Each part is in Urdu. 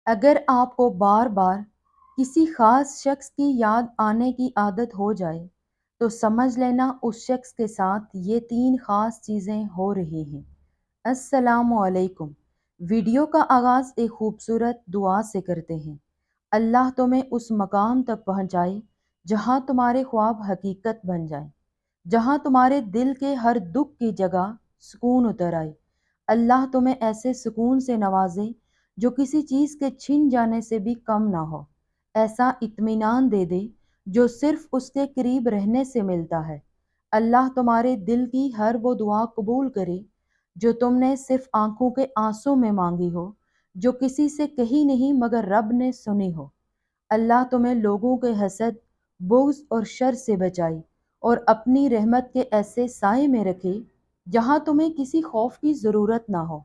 اگر آپ کو بار بار کسی خاص شخص کی یاد آنے کی عادت ہو جائے تو سمجھ لینا اس شخص کے ساتھ یہ 3 خاص چیزیں ہو رہی ہیں۔ السلام علیکم۔ ویڈیو کا آغاز ایک خوبصورت دعا سے کرتے ہیں۔ اللہ تمہیں اس مقام تک پہنچائے جہاں تمہارے خواب حقیقت بن جائیں، جہاں تمہارے دل کے ہر دکھ کی جگہ سکون اتر آئے۔ اللہ تمہیں ایسے سکون سے نوازے جو کسی چیز کے چھن جانے سے بھی کم نہ ہو، ایسا اطمینان دے دے جو صرف اس کے قریب رہنے سے ملتا ہے۔ اللہ تمہارے دل کی ہر وہ دعا قبول کرے جو تم نے صرف آنکھوں کے آنسوں میں مانگی ہو، جو کسی سے کہی نہیں مگر رب نے سنی ہو۔ اللہ تمہیں لوگوں کے حسد، بغض اور شر سے بچائے اور اپنی رحمت کے ایسے سائے میں رکھے جہاں تمہیں کسی خوف کی ضرورت نہ ہو۔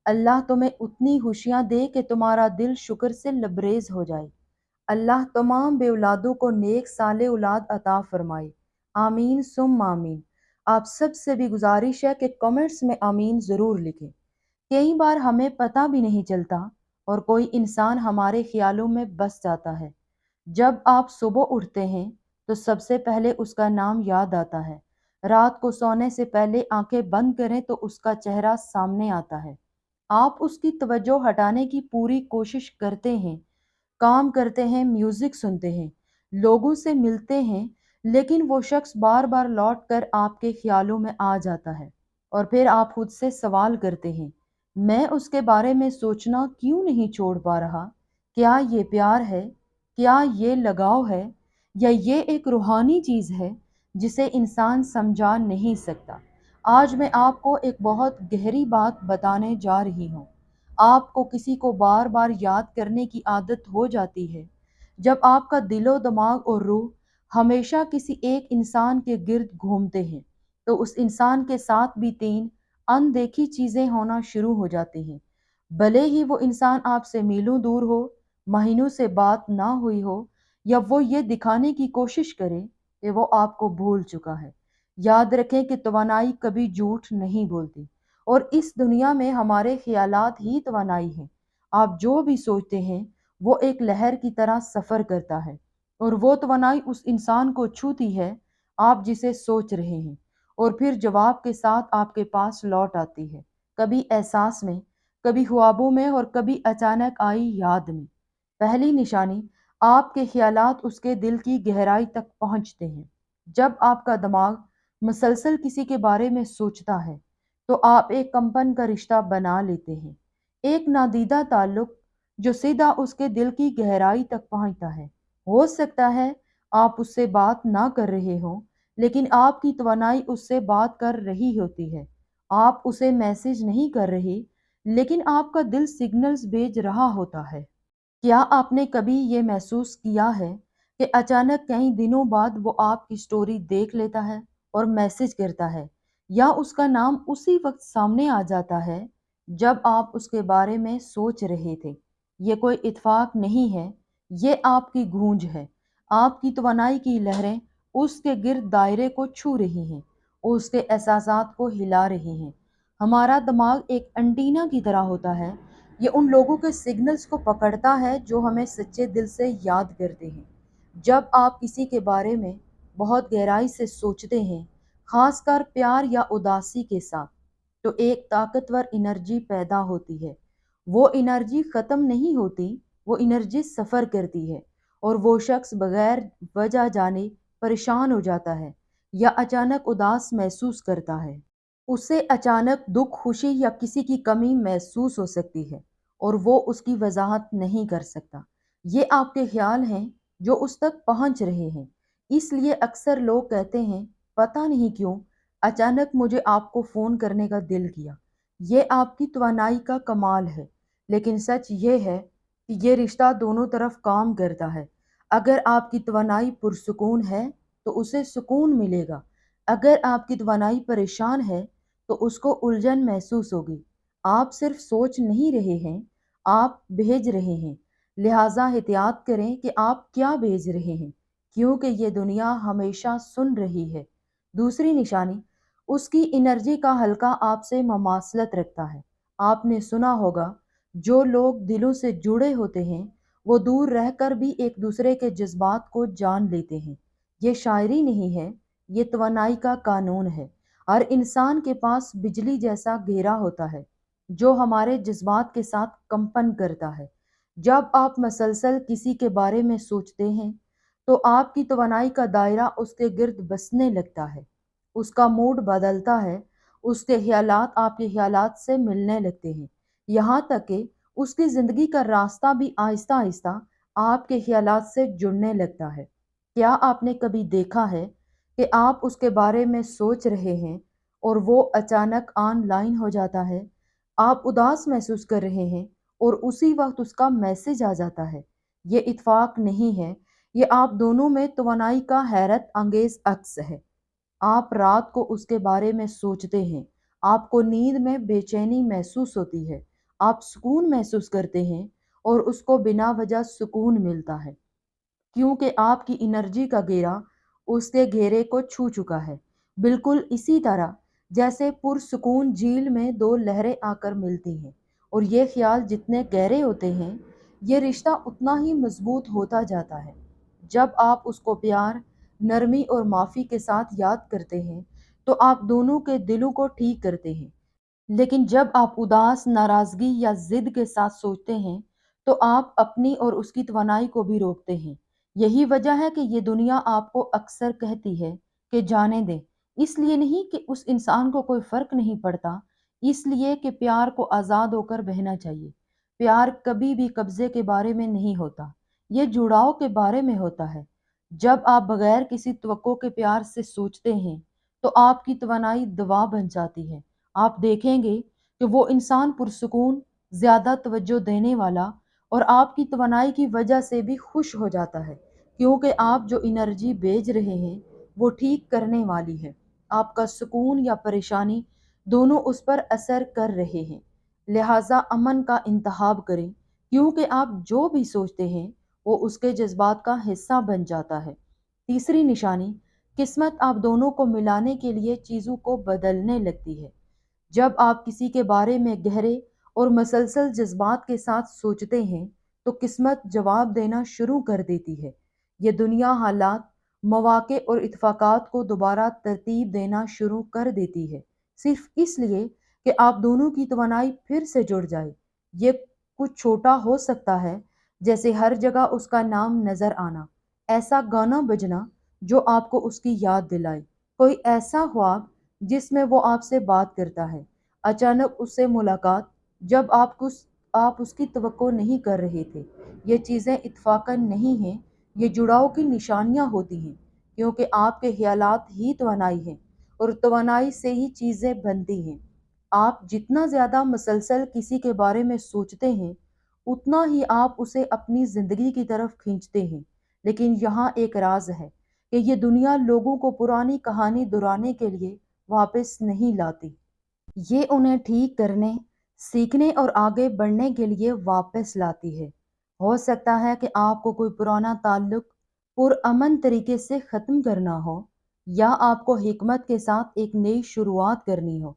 اللہ تمہیں اتنی خوشیاں دے کہ تمہارا دل شکر سے لبریز ہو جائے۔ اللہ تمام بے اولادوں کو نیک صالح اولاد عطا فرمائے۔ آمین ثم آمین۔ آپ سب سے بھی گزارش ہے کہ کمنٹس میں آمین ضرور لکھیں۔ کئی بار ہمیں پتہ بھی نہیں چلتا اور کوئی انسان ہمارے خیالوں میں بس جاتا ہے۔ جب آپ صبح اٹھتے ہیں تو سب سے پہلے اس کا نام یاد آتا ہے۔ رات کو سونے سے پہلے آنکھیں بند کریں تو اس کا چہرہ سامنے آتا ہے۔ آپ اس کی توجہ ہٹانے کی پوری کوشش کرتے ہیں، کام کرتے ہیں، میوزک سنتے ہیں، لوگوں سے ملتے ہیں، لیکن وہ شخص بار بار لوٹ کر آپ کے خیالوں میں آ جاتا ہے اور پھر آپ خود سے سوال کرتے ہیں، میں اس کے بارے میں سوچنا کیوں نہیں چھوڑ پا رہا؟ کیا یہ پیار ہے؟ کیا یہ لگاؤ ہے؟ یا یہ ایک روحانی چیز ہے جسے انسان سمجھا نہیں سکتا؟ آج میں آپ کو ایک بہت گہری بات بتانے جا رہی ہوں۔ آپ کو کسی کو بار بار یاد کرنے کی عادت ہو جاتی ہے۔ جب آپ کا دل و دماغ اور روح ہمیشہ کسی ایک انسان کے گرد گھومتے ہیں تو اس انسان کے ساتھ بھی 3 اندیکھی چیزیں ہونا شروع ہو جاتی ہیں۔ بھلے ہی وہ انسان آپ سے میلوں دور ہو، مہینوں سے بات نہ ہوئی ہو، یا وہ یہ دکھانے کی کوشش کرے کہ وہ آپ کو بھول چکا ہے۔ یاد رکھیں کہ توانائی کبھی جھوٹ نہیں بولتی اور اس دنیا میں ہمارے خیالات ہی توانائی ہیں۔ آپ جو بھی سوچتے ہیں وہ ایک لہر کی طرح سفر کرتا ہے اور وہ توانائی اس انسان کو چھوتی ہے آپ جسے سوچ رہے ہیں اور پھر جواب کے ساتھ آپ کے پاس لوٹ آتی ہے، کبھی احساس میں، کبھی خوابوں میں اور کبھی اچانک آئی یاد میں۔ پہلی نشانی، آپ کے خیالات اس کے دل کی گہرائی تک پہنچتے ہیں۔ جب آپ کا دماغ مسلسل کسی کے بارے میں سوچتا ہے تو آپ ایک کمپن کا رشتہ بنا لیتے ہیں، ایک نادیدہ تعلق جو سیدھا اس کے دل کی گہرائی تک پہنچتا ہے۔ ہو سکتا ہے آپ اس سے بات نہ کر رہے ہوں، لیکن آپ کی توانائی اس سے بات کر رہی ہوتی ہے۔ آپ اسے میسج نہیں کر رہے، لیکن آپ کا دل سگنلز بھیج رہا ہوتا ہے۔ کیا آپ نے کبھی یہ محسوس کیا ہے کہ اچانک کئی دنوں بعد وہ آپ کی سٹوری دیکھ لیتا ہے اور میسج کرتا ہے، یا اس کا نام اسی وقت سامنے آ جاتا ہے جب آپ اس کے بارے میں سوچ رہے تھے؟ یہ کوئی اتفاق نہیں ہے، یہ آپ کی گونج ہے۔ آپ کی توانائی کی لہریں اس کے گرد دائرے کو چھو رہی ہیں، اس کے احساسات کو ہلا رہی ہیں۔ ہمارا دماغ ایک انٹینا کی طرح ہوتا ہے، یہ ان لوگوں کے سگنلز کو پکڑتا ہے جو ہمیں سچے دل سے یاد کرتے ہیں۔ جب آپ کسی کے بارے میں بہت گہرائی سے سوچتے ہیں، خاص کر پیار یا اداسی کے ساتھ، تو ایک طاقتور انرجی پیدا ہوتی ہے۔ وہ انرجی ختم نہیں ہوتی، وہ انرجی سفر کرتی ہے اور وہ شخص بغیر وجہ جانے پریشان ہو جاتا ہے یا اچانک اداس محسوس کرتا ہے۔ اسے اچانک دکھ، خوشی یا کسی کی کمی محسوس ہو سکتی ہے اور وہ اس کی وضاحت نہیں کر سکتا۔ یہ آپ کے خیال ہیں جو اس تک پہنچ رہے ہیں۔ اس لیے اکثر لوگ کہتے ہیں، پتہ نہیں کیوں اچانک مجھے آپ کو فون کرنے کا دل کیا۔ یہ آپ کی توانائی کا کمال ہے، لیکن سچ یہ ہے کہ یہ رشتہ دونوں طرف کام کرتا ہے۔ اگر آپ کی توانائی پرسکون ہے تو اسے سکون ملے گا۔ اگر آپ کی توانائی پریشان ہے تو اس کو الجھن محسوس ہوگی۔ آپ صرف سوچ نہیں رہے ہیں، آپ بھیج رہے ہیں۔ لہٰذا احتیاط کریں کہ آپ کیا بھیج رہے ہیں، کیونکہ یہ دنیا ہمیشہ سن رہی ہے۔ دوسری نشانی، اس کی انرجی کا حلقہ آپ سے مماثلت رکھتا ہے۔ آپ نے سنا ہوگا، جو لوگ دلوں سے جڑے ہوتے ہیں وہ دور رہ کر بھی ایک دوسرے کے جذبات کو جان لیتے ہیں۔ یہ شاعری نہیں ہے، یہ توانائی کا قانون ہے۔ ہر انسان کے پاس بجلی جیسا گھیرا ہوتا ہے جو ہمارے جذبات کے ساتھ کمپن کرتا ہے۔ جب آپ مسلسل کسی کے بارے میں سوچتے ہیں تو آپ کی توانائی کا دائرہ اس کے گرد بسنے لگتا ہے، اس کا موڈ بدلتا ہے، اس کے خیالات آپ کے خیالات سے ملنے لگتے ہیں، یہاں تک کہ اس کی زندگی کا راستہ بھی آہستہ آہستہ آپ کے خیالات سے جڑنے لگتا ہے۔ کیا آپ نے کبھی دیکھا ہے کہ آپ اس کے بارے میں سوچ رہے ہیں اور وہ اچانک آن لائن ہو جاتا ہے؟ آپ اداس محسوس کر رہے ہیں اور اسی وقت اس کا میسج آ جاتا ہے۔ یہ اتفاق نہیں ہے، یہ آپ دونوں میں توانائی کا حیرت انگیز عکس ہے۔ آپ رات کو اس کے بارے میں سوچتے ہیں، آپ کو نیند میں بے چینی محسوس ہوتی ہے، آپ سکون محسوس کرتے ہیں اور اس کو بنا وجہ سکون ملتا ہے، کیونکہ آپ کی انرجی کا گھیرا اس کے گھیرے کو چھو چکا ہے۔ بالکل اسی طرح جیسے پرسکون جھیل میں دو لہریں آ کر ملتی ہیں اور یہ خیال جتنے گہرے ہوتے ہیں یہ رشتہ اتنا ہی مضبوط ہوتا جاتا ہے۔ جب آپ اس کو پیار، نرمی اور معافی کے ساتھ یاد کرتے ہیں تو آپ دونوں کے دلوں کو ٹھیک کرتے ہیں، لیکن جب آپ اداس، ناراضگی یا ضد کے ساتھ سوچتے ہیں تو آپ اپنی اور اس کی توانائی کو بھی روکتے ہیں۔ یہی وجہ ہے کہ یہ دنیا آپ کو اکثر کہتی ہے کہ جانے دیں، اس لیے نہیں کہ اس انسان کو کوئی فرق نہیں پڑتا، اس لیے کہ پیار کو آزاد ہو کر بہنا چاہیے۔ پیار کبھی بھی قبضے کے بارے میں نہیں ہوتا، یہ جڑاؤ کے بارے میں ہوتا ہے۔ جب آپ بغیر کسی توقع کے پیار سے سوچتے ہیں تو آپ کی توانائی دوا بن جاتی ہے۔ آپ دیکھیں گے کہ وہ انسان پرسکون، زیادہ توجہ دینے والا اور آپ کی توانائی کی وجہ سے بھی خوش ہو جاتا ہے، کیونکہ آپ جو انرجی بھیج رہے ہیں وہ ٹھیک کرنے والی ہے۔ آپ کا سکون یا پریشانی دونوں اس پر اثر کر رہے ہیں، لہٰذا امن کا انتخاب کریں، کیونکہ آپ جو بھی سوچتے ہیں وہ اس کے جذبات کا حصہ بن جاتا ہے۔ تیسری نشانی، قسمت آپ دونوں کو ملانے کے لیے چیزوں کو بدلنے لگتی ہے۔ جب آپ کسی کے بارے میں گہرے اور مسلسل جذبات کے ساتھ سوچتے ہیں تو قسمت جواب دینا شروع کر دیتی ہے۔ یہ دنیا حالات، مواقع اور اتفاقات کو دوبارہ ترتیب دینا شروع کر دیتی ہے، صرف اس لیے کہ آپ دونوں کی توانائی پھر سے جڑ جائے۔ یہ کچھ چھوٹا ہو سکتا ہے، جیسے ہر جگہ اس کا نام نظر آنا، ایسا گانا بجنا جو آپ کو اس کی یاد دلائے، کوئی ایسا خواب جس میں وہ آپ سے بات کرتا ہے، اچانک اس سے ملاقات جب آپ اس کی توقع نہیں کر رہے تھے۔ یہ چیزیں اتفاقاً نہیں ہیں، یہ جڑاؤ کی نشانیاں ہوتی ہیں، کیونکہ آپ کے خیالات ہی توانائی ہیں اور توانائی سے ہی چیزیں بنتی ہیں۔ آپ جتنا زیادہ مسلسل کسی کے بارے میں سوچتے ہیں اتنا ہی آپ اسے اپنی زندگی کی طرف کھینچتے ہیں، لیکن یہاں ایک راز ہے کہ یہ دنیا لوگوں کو پرانی کہانی دہرانے کے لیے واپس نہیں لاتی، یہ انہیں ٹھیک کرنے، سیکھنے اور آگے بڑھنے کے لیے واپس لاتی ہے۔ ہو سکتا ہے کہ آپ کو کوئی پرانا تعلق پرامن طریقے سے ختم کرنا ہو، یا آپ کو حکمت کے ساتھ ایک نئی شروعات کرنی ہو،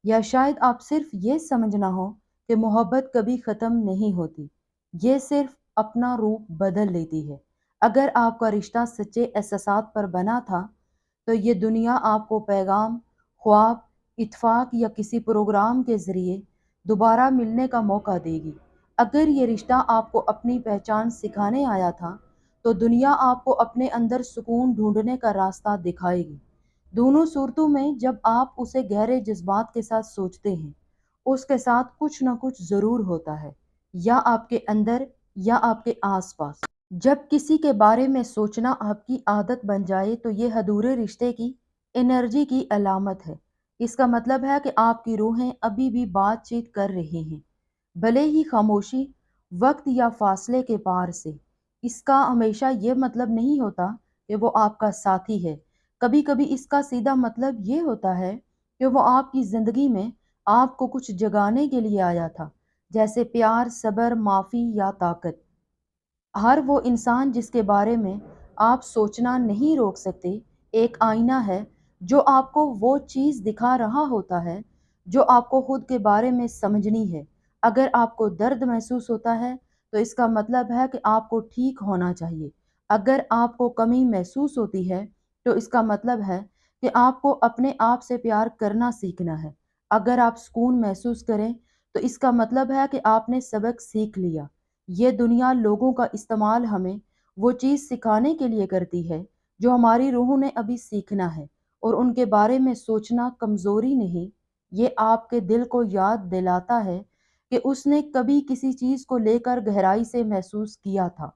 یا شاید آپ صرف یہ سمجھنا ہو کہ محبت کبھی ختم نہیں ہوتی، یہ صرف اپنا روپ بدل لیتی ہے۔ اگر آپ کا رشتہ سچے احساسات پر بنا تھا تو یہ دنیا آپ کو پیغام، خواب، اتفاق یا کسی پروگرام کے ذریعے دوبارہ ملنے کا موقع دے گی۔ اگر یہ رشتہ آپ کو اپنی پہچان سکھانے آیا تھا تو دنیا آپ کو اپنے اندر سکون ڈھونڈنے کا راستہ دکھائے گی۔ دونوں صورتوں میں جب آپ اسے گہرے جذبات کے ساتھ سوچتے ہیں اس کے ساتھ کچھ نہ کچھ ضرور ہوتا ہے، یا آپ کے اندر یا آپ کے آس پاس۔ جب کسی کے بارے میں سوچنا آپ کی عادت بن جائے تو یہ ادھورے رشتے کی انرجی کی علامت ہے۔ اس کا مطلب ہے کہ آپ کی روحیں ابھی بھی بات چیت کر رہی ہیں، بھلے ہی خاموشی، وقت یا فاصلے کے پار سے۔ اس کا ہمیشہ یہ مطلب نہیں ہوتا کہ وہ آپ کا ساتھی ہے، کبھی کبھی اس کا سیدھا مطلب یہ ہوتا ہے کہ وہ آپ کی زندگی میں آپ کو کچھ جگانے کے لیے آیا تھا، جیسے پیار، صبر، معافی یا طاقت۔ ہر وہ انسان جس کے بارے میں آپ سوچنا نہیں روک سکتے ایک آئینہ ہے جو آپ کو وہ چیز دکھا رہا ہوتا ہے جو آپ کو خود کے بارے میں سمجھنی ہے۔ اگر آپ کو درد محسوس ہوتا ہے تو اس کا مطلب ہے کہ آپ کو ٹھیک ہونا چاہیے۔ اگر آپ کو کمی محسوس ہوتی ہے تو اس کا مطلب ہے کہ آپ کو اپنے آپ سے پیار کرنا سیکھنا ہے۔ اگر آپ سکون محسوس کریں تو اس کا مطلب ہے کہ آپ نے سبق سیکھ لیا۔ یہ دنیا لوگوں کا استعمال ہمیں وہ چیز سکھانے کے لیے کرتی ہے جو ہماری روح نے ابھی سیکھنا ہے، اور ان کے بارے میں سوچنا کمزوری نہیں، یہ آپ کے دل کو یاد دلاتا ہے کہ اس نے کبھی کسی چیز کو لے کر گہرائی سے محسوس کیا تھا۔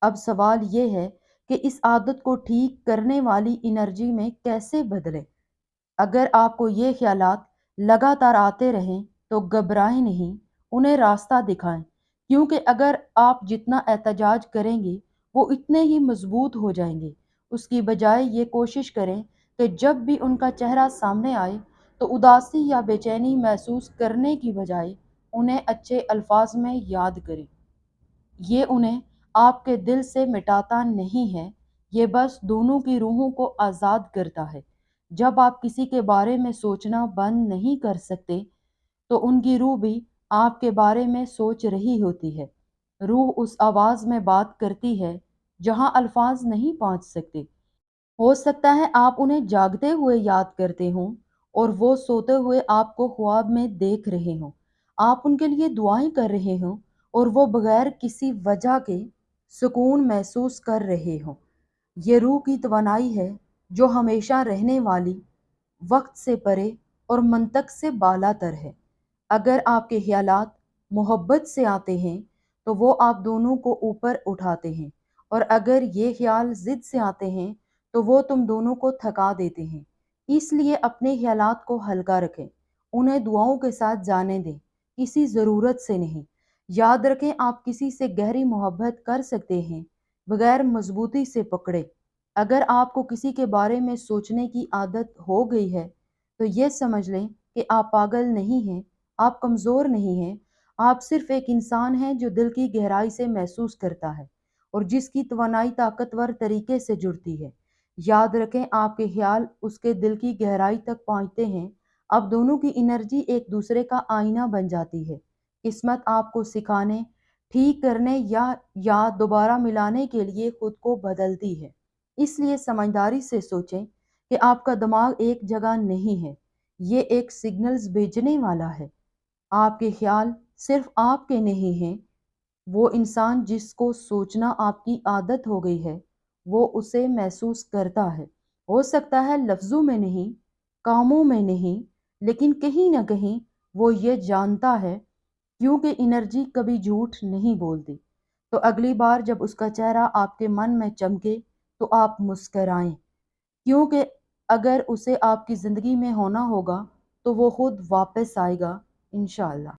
اب سوال یہ ہے کہ اس عادت کو ٹھیک کرنے والی انرجی میں کیسے بدلیں۔ اگر آپ کو یہ خیالات لگاتار آتے رہیں تو گھبرائیں نہیں، انہیں راستہ دکھائیں، کیونکہ اگر آپ جتنا احتجاج کریں گے وہ اتنے ہی مضبوط ہو جائیں گے۔ اس کی بجائے یہ کوشش کریں کہ جب بھی ان کا چہرہ سامنے آئے تو اداسی یا بے چینی محسوس کرنے کی بجائے انہیں اچھے الفاظ میں یاد کریں۔ یہ انہیں آپ کے دل سے مٹاتا نہیں ہے، یہ بس دونوں کی روحوں کو آزاد کرتا ہے۔ جب آپ کسی کے بارے میں سوچنا بند نہیں کر سکتے تو ان کی روح بھی آپ کے بارے میں سوچ رہی ہوتی ہے۔ روح اس آواز میں بات کرتی ہے جہاں الفاظ نہیں پہنچ سکتے۔ ہو سکتا ہے آپ انہیں جاگتے ہوئے یاد کرتے ہوں اور وہ سوتے ہوئے آپ کو خواب میں دیکھ رہے ہوں۔ آپ ان کے لیے دعائیں کر رہے ہوں اور وہ بغیر کسی وجہ کے سکون محسوس کر رہے ہوں۔ یہ روح کی توانائی ہے جو ہمیشہ رہنے والی، وقت سے پرے اور منطق سے بالا تر ہے۔ اگر آپ کے خیالات محبت سے آتے ہیں تو وہ آپ دونوں کو اوپر اٹھاتے ہیں، اور اگر یہ خیال ضد سے آتے ہیں تو وہ تم دونوں کو تھکا دیتے ہیں۔ اس لیے اپنے خیالات کو ہلکا رکھیں، انہیں دعاؤں کے ساتھ جانے دیں، کسی ضرورت سے نہیں۔ یاد رکھیں آپ کسی سے گہری محبت کر سکتے ہیں بغیر مضبوطی سے پکڑے۔ اگر آپ کو کسی کے بارے میں سوچنے کی عادت ہو گئی ہے تو یہ سمجھ لیں کہ آپ پاگل نہیں ہیں، آپ کمزور نہیں ہیں، آپ صرف ایک انسان ہیں جو دل کی گہرائی سے محسوس کرتا ہے اور جس کی توانائی طاقتور طریقے سے جڑتی ہے۔ یاد رکھیں آپ کے خیال اس کے دل کی گہرائی تک پہنچتے ہیں، اب دونوں کی انرجی ایک دوسرے کا آئینہ بن جاتی ہے۔ قسمت آپ کو سکھانے، ٹھیک کرنے یا دوبارہ ملانے کے لیے خود کو بدلتی ہے۔ اس لیے سمجھداری سے سوچیں کہ آپ کا دماغ ایک جگہ نہیں ہے، یہ ایک سگنلز بھیجنے والا ہے۔ آپ کے خیال صرف آپ کے نہیں ہیں، وہ انسان جس کو سوچنا آپ کی عادت ہو گئی ہے وہ اسے محسوس کرتا ہے۔ ہو سکتا ہے لفظوں میں نہیں، کاموں میں نہیں، لیکن کہیں نہ کہیں وہ یہ جانتا ہے، کیونکہ انرجی کبھی جھوٹ نہیں بولتی۔ تو اگلی بار جب اس کا چہرہ آپ کے من میں چمکے تو آپ مسکرائیں، کیونکہ اگر اسے آپ کی زندگی میں ہونا ہوگا تو وہ خود واپس آئے گا، انشاءاللہ۔